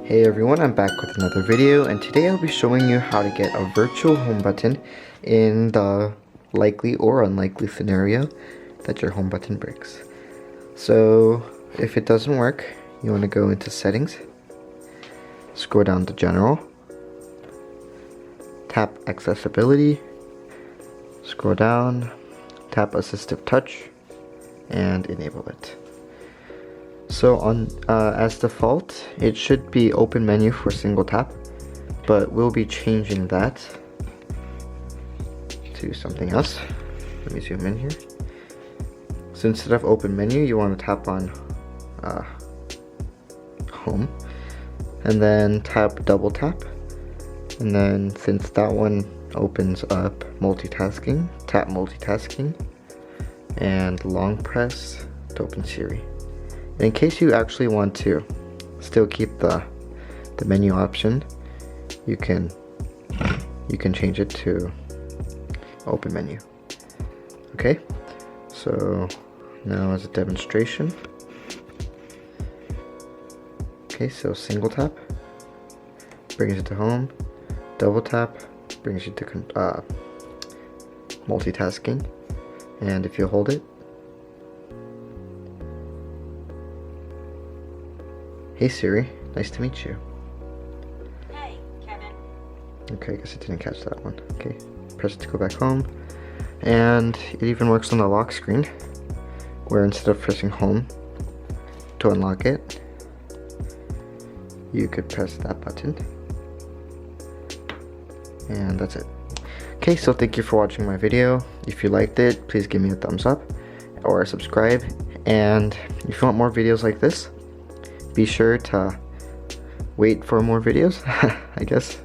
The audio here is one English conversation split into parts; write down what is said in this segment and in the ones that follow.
Hey everyone, I'm back with another video, and today I'll be showing you how to get a virtual home button in the likely or unlikely scenario that your home button breaks. So if it doesn't work, you want to go into settings, scroll down to general, tap accessibility, scroll down, tap assistive touch, and enable it. So on as default, it should be open menu for single tap, but we'll be changing that to something else. Let me zoom in here. So instead of open menu, you want to tap on home, and then tap double tap, and then since that one opens up multitasking, tap multitasking, and long press to open Siri. In case you actually want to still keep the menu option, you can change it to open menu. Okay, so now as a demonstration. Okay, so single tap brings it to home, double tap brings you to multitasking, and if you hold it, hey Siri, nice to meet you. Hey, Kevin. Okay, I guess I didn't catch that one. Okay, press it to go back home. And it even works on the lock screen, where instead of pressing home to unlock it, you could press that button. And that's it. Okay, so thank you for watching my video. If you liked it, please give me a thumbs up or subscribe. And if you want more videos like this, be sure to wait for more videos, I guess.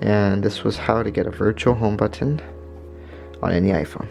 And this was how to get a virtual home button on any iPhone.